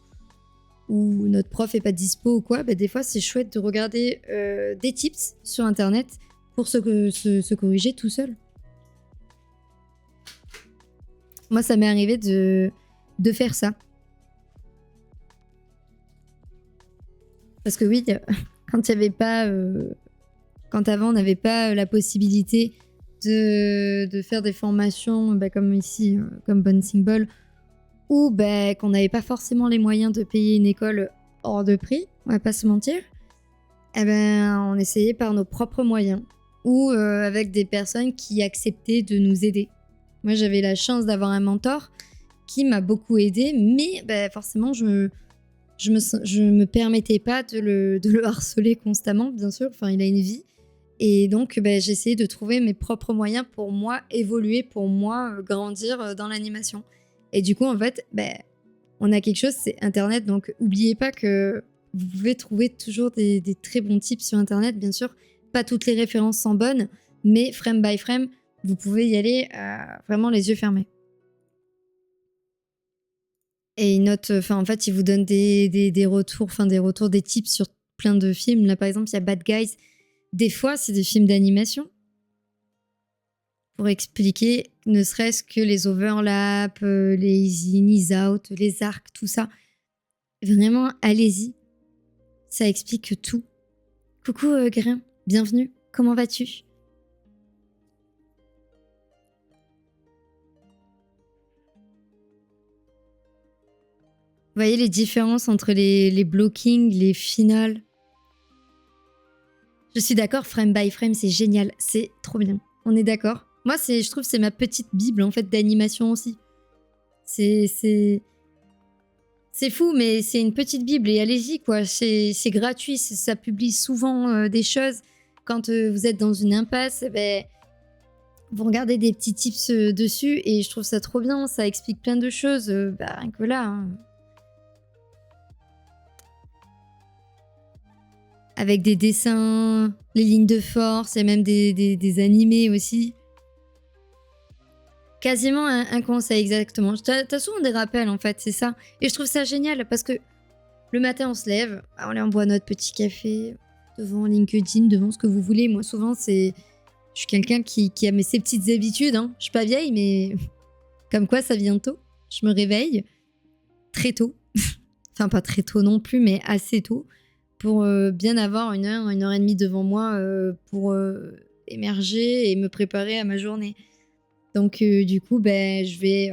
Ou notre prof est pas dispo ou quoi. Bah, des fois, c'est chouette de regarder des tips sur Internet pour se corriger tout seul. Moi, ça m'est arrivé de faire ça. Parce que oui, quand il y avait pas... quand avant, on n'avait pas la possibilité de faire des formations comme ici, comme Bouncing Ball, ou qu'on n'avait pas forcément les moyens de payer une école hors de prix, on va pas se mentir, on essayait par nos propres moyens, ou avec des personnes qui acceptaient de nous aider. Moi, j'avais la chance d'avoir un mentor qui m'a beaucoup aidé, mais forcément, je me permettais pas de le harceler constamment, bien sûr. Enfin, il a une vie. Et donc, j'essayais de trouver mes propres moyens pour moi évoluer, pour moi grandir dans l'animation. Et du coup, en fait, on a quelque chose, c'est Internet. Donc, n'oubliez pas que vous pouvez trouver toujours des très bons tips sur Internet. Bien sûr, pas toutes les références sont bonnes, mais frame by frame, vous pouvez y aller vraiment les yeux fermés. Et il note, en fait, il vous donne des retours, des tips sur plein de films. Là, par exemple, il y a Bad Guys. Des fois, c'est des films d'animation. Pour expliquer, ne serait-ce que les overlaps, les in, is out, les arcs, tout ça. Vraiment, allez-y. Ça explique tout. Coucou Grain, bienvenue. Comment vas-tu ? Vous voyez les différences entre les blockings, les finales. Je suis d'accord, frame by frame, c'est génial. C'est trop bien. On est d'accord. Moi, je trouve que c'est ma petite bible, en fait, d'animation aussi. C'est fou, mais c'est une petite bible. Et allez-y, quoi. C'est gratuit. Ça publie souvent des choses. Quand vous êtes dans une impasse, vous regardez des petits tips dessus. Et je trouve ça trop bien. Ça explique plein de choses. Rien que là, hein. Avec des dessins, les lignes de force et même des animés aussi. Quasiment un conseil, exactement. T'as souvent des rappels, en fait, c'est ça. Et je trouve ça génial parce que le matin, on se lève, on boit notre petit café devant LinkedIn, devant ce que vous voulez. Moi, souvent, je suis quelqu'un qui a ses petites habitudes. Hein. Je suis pas vieille, mais comme quoi, ça vient tôt. Je me réveille très tôt. Enfin, pas très tôt non plus, mais assez tôt. Pour bien avoir une heure et demie devant moi pour émerger et me préparer à ma journée. Donc du coup, je vais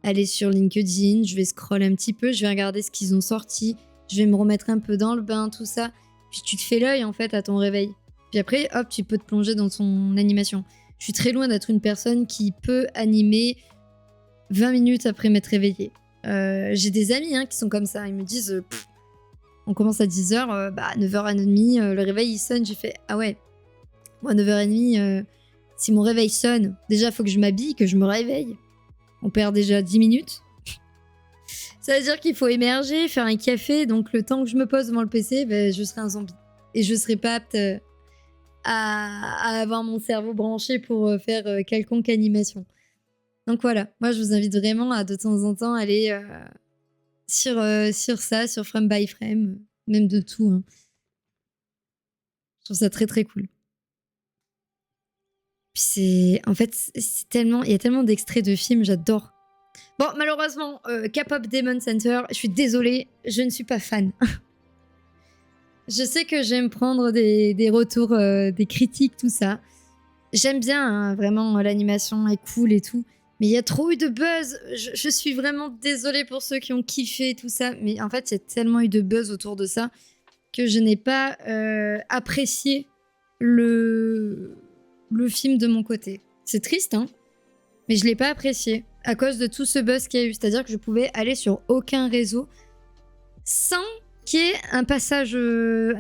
aller sur LinkedIn, je vais scroller un petit peu, je vais regarder ce qu'ils ont sorti, je vais me remettre un peu dans le bain, tout ça. Puis tu te fais l'œil en fait à ton réveil. Puis après, hop, tu peux te plonger dans son animation. Je suis très loin d'être une personne qui peut animer 20 minutes après m'être réveillée. J'ai des amis qui sont comme ça. Ils me disent, on commence à 10h, bah 9h30, le réveil il sonne. J'ai fait, ah ouais, moi 9h30, si mon réveil sonne, déjà il faut que je m'habille, que je me réveille. On perd déjà 10 minutes. Ça veut dire qu'il faut émerger, faire un café. Donc le temps que je me pose devant le PC, bah, je serai un zombie. Et je serai pas apte à avoir mon cerveau branché pour faire quelconque animation. Donc voilà, moi je vous invite vraiment à de temps en temps aller sur ça, sur Frame by Frame, même de tout. Hein. Je trouve ça très très cool. Puis en fait, c'est tellement, il y a tellement d'extraits de films, j'adore. Bon, malheureusement, K-pop Demon Center, je suis désolée, je ne suis pas fan. Je sais que j'aime prendre des retours, des critiques, tout ça. J'aime bien, hein, vraiment, l'animation est cool et tout. Mais il y a trop eu de buzz. Je suis vraiment désolée pour ceux qui ont kiffé tout ça. Mais en fait, il y a tellement eu de buzz autour de ça que je n'ai pas apprécié le film de mon côté. C'est triste, hein, mais je ne l'ai pas apprécié à cause de tout ce buzz qu'il y a eu. C'est-à-dire que je pouvais aller sur aucun réseau sans qu'il y ait un passage,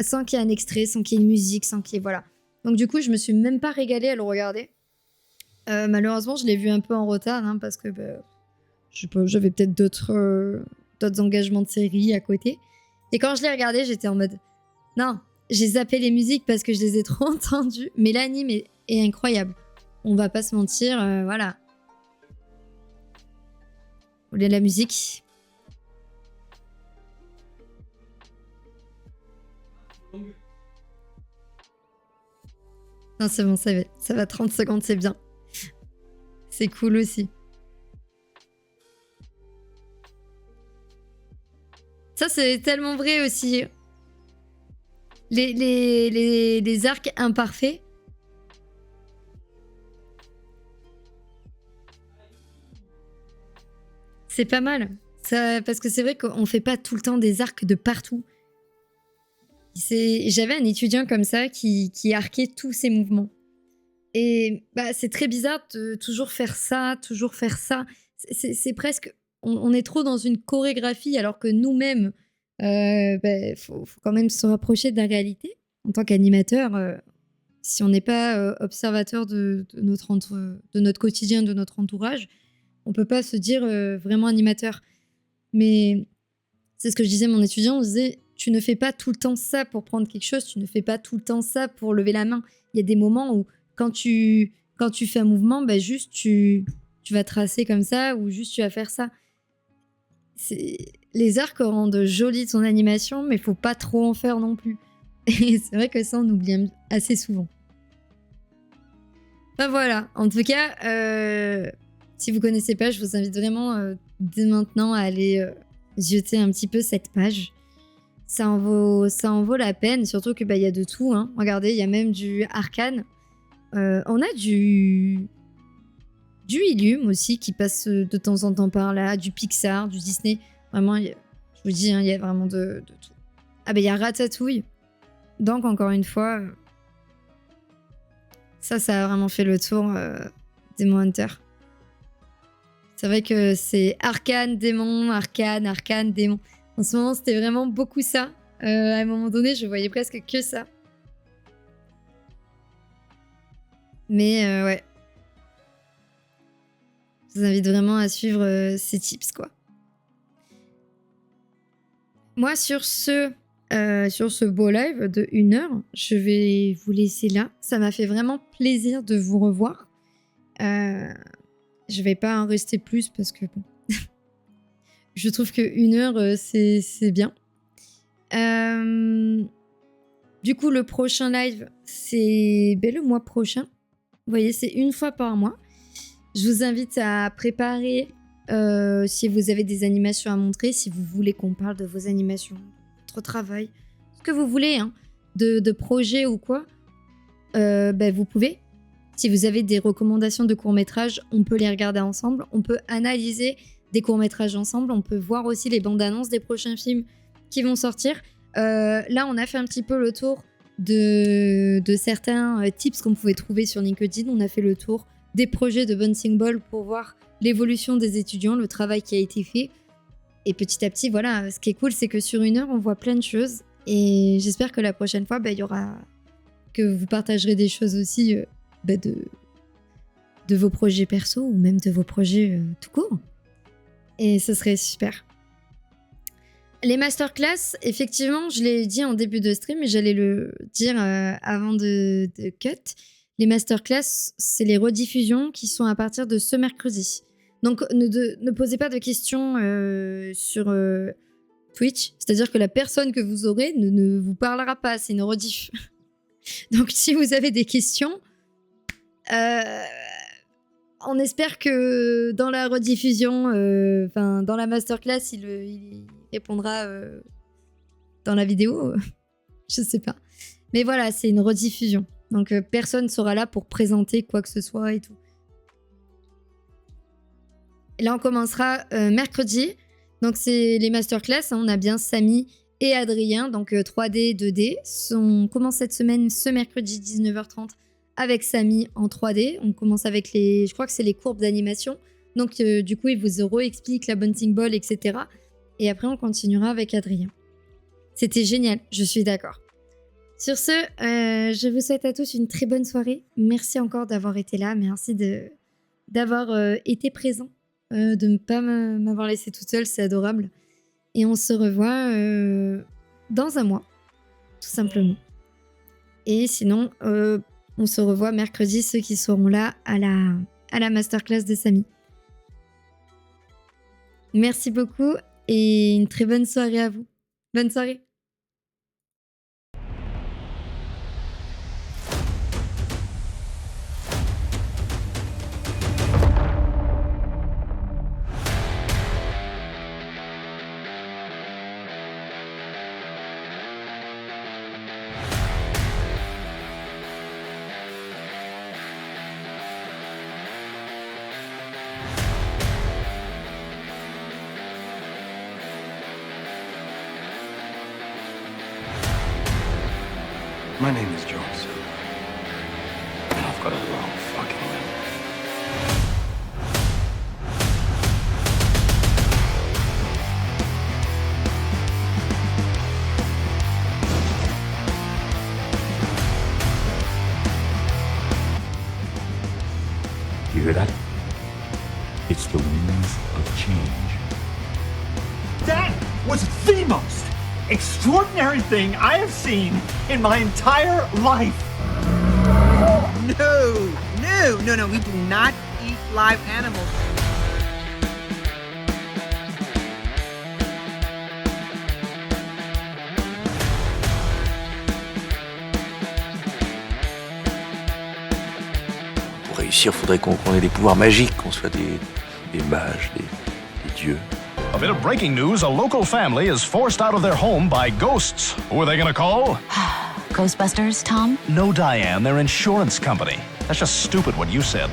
sans qu'il y ait un extrait, sans qu'il y ait une musique, sans qu'il y ait... Voilà. Donc du coup, je me suis même pas régalée à le regarder. Malheureusement, je l'ai vu un peu en retard, hein, parce que je sais pas, j'avais peut-être d'autres engagements de série à côté. Et quand je l'ai regardé, j'étais en mode... Non, j'ai zappé les musiques parce que je les ai trop entendues. Mais l'anime est incroyable. On va pas se mentir, voilà. Vous voulez la musique ? Non, c'est bon, ça va 30 secondes, c'est bien. C'est cool aussi. Ça, c'est tellement vrai aussi. Les arcs imparfaits. C'est pas mal. Ça, parce que c'est vrai qu'on fait pas tout le temps des arcs de partout. J'avais un étudiant comme ça qui arquait tous ses mouvements. Et bah, c'est très bizarre de toujours faire ça, toujours faire ça. C'est presque... On est trop dans une chorégraphie alors que nous-mêmes, faut quand même se rapprocher de la réalité. En tant qu'animateur, si on n'est pas observateur de notre quotidien, de notre entourage, on peut pas se dire vraiment animateur. Mais c'est ce que je disais à mon étudiant, on disait, tu ne fais pas tout le temps ça pour prendre quelque chose, tu ne fais pas tout le temps ça pour lever la main. Il y a des moments où quand tu fais un mouvement, bah juste tu vas tracer comme ça ou juste tu vas faire ça. Les arcs rendent jolie ton animation, mais faut pas trop en faire non plus. Et c'est vrai que ça, on oublie assez souvent. Enfin voilà, en tout cas, si vous connaissez pas, je vous invite vraiment dès maintenant à aller jeter un petit peu cette page. Ça en vaut la peine, surtout que y a de tout. Hein. Regardez, il y a même du Arcane. On a du Illum aussi qui passe de temps en temps par là, du Pixar, du Disney. Vraiment, je vous dis, il y a vraiment de tout. Ah il y a Ratatouille. Donc encore une fois, ça a vraiment fait le tour Demon Hunter. C'est vrai que c'est Arcane, démon, Arcane, démon. En ce moment, c'était vraiment beaucoup ça. À un moment donné, je voyais presque que ça. Mais ouais. Je vous invite vraiment à suivre ces tips, quoi. Moi, sur ce beau live de 1 heure, je vais vous laisser là. Ça m'a fait vraiment plaisir de vous revoir. Je vais pas en rester plus parce que bon... je trouve que 1 heure, c'est bien. Du coup, le prochain live, c'est le mois prochain. Vous voyez, c'est 1 fois par mois. Je vous invite à préparer, si vous avez des animations à montrer, si vous voulez qu'on parle de vos animations, votre travail, ce que vous voulez, hein, de projets ou quoi, vous pouvez. Si vous avez des recommandations de courts-métrages, on peut les regarder ensemble. On peut analyser des courts-métrages ensemble. On peut voir aussi les bandes-annonces des prochains films qui vont sortir. Là, on a fait un petit peu le tour de certains tips qu'on pouvait trouver sur LinkedIn. On a fait le tour des projets de Bouncing Ball pour voir l'évolution des étudiants, le travail qui a été fait. Et petit à petit, voilà, ce qui est cool, c'est que sur 1 heure, on voit plein de choses. Et j'espère que la prochaine fois, il y aura... que vous partagerez des choses aussi de vos projets perso ou même de vos projets tout court. Et ce serait super. Les masterclass, effectivement, je l'ai dit en début de stream, mais j'allais le dire avant de cut. Les masterclass, c'est les rediffusions qui sont à partir de ce mercredi. Donc, ne posez pas de questions sur Twitch. C'est-à-dire que la personne que vous aurez ne vous parlera pas. C'est une rediff. Donc, si vous avez des questions, on espère que dans la rediffusion, dans la masterclass, il répondra dans la vidéo. Je sais pas. Mais voilà, c'est une rediffusion. Donc, personne sera là pour présenter quoi que ce soit et tout. Et là, on commencera mercredi. Donc, c'est les masterclass. On a bien Samy et Adrien, donc 3D, 2D. On commence cette semaine, ce mercredi 19h30, avec Samy en 3D. On commence avec je crois que c'est les courbes d'animation. Donc, du coup, il vous explique la bouncing ball, etc. Et après, on continuera avec Adrien. C'était génial, je suis d'accord. Sur ce, je vous souhaite à tous une très bonne soirée. Merci encore d'avoir été là. Merci d'avoir été présent, de ne pas m'avoir laissé toute seule. C'est adorable. Et on se revoit dans un mois, tout simplement. Et sinon, on se revoit mercredi, ceux qui seront là à la masterclass de Samy. Merci beaucoup et une très bonne soirée à vous. Bonne soirée. My name is Jones. And I've got a long fucking limb. You hear that? It's the winds of change. That was the most extraordinary thing I have seen in my entire life. No, we do not eat live animals. Pour réussir, faudrait qu'on ait des pouvoirs magiques, qu'on soit des mages, des dieux. A bit of breaking news, a local family is forced out of their home by ghosts. Who are they gonna call? Ghostbusters, Tom? No, Diane, their insurance company. That's just stupid what you said.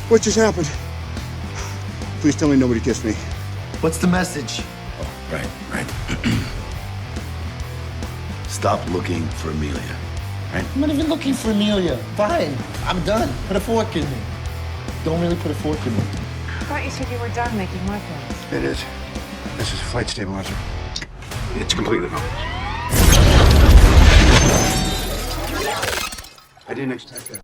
What just happened? Please tell me nobody kissed me. What's the message? Oh, right. Stop looking for Amelia, right? I'm not even looking for Amelia. Fine, I'm done. Put a fork in me. Don't really put a fork in me. I thought you said you were done making weapons. It is. This is a flight stabilizer. It's completely wrong. I didn't expect that.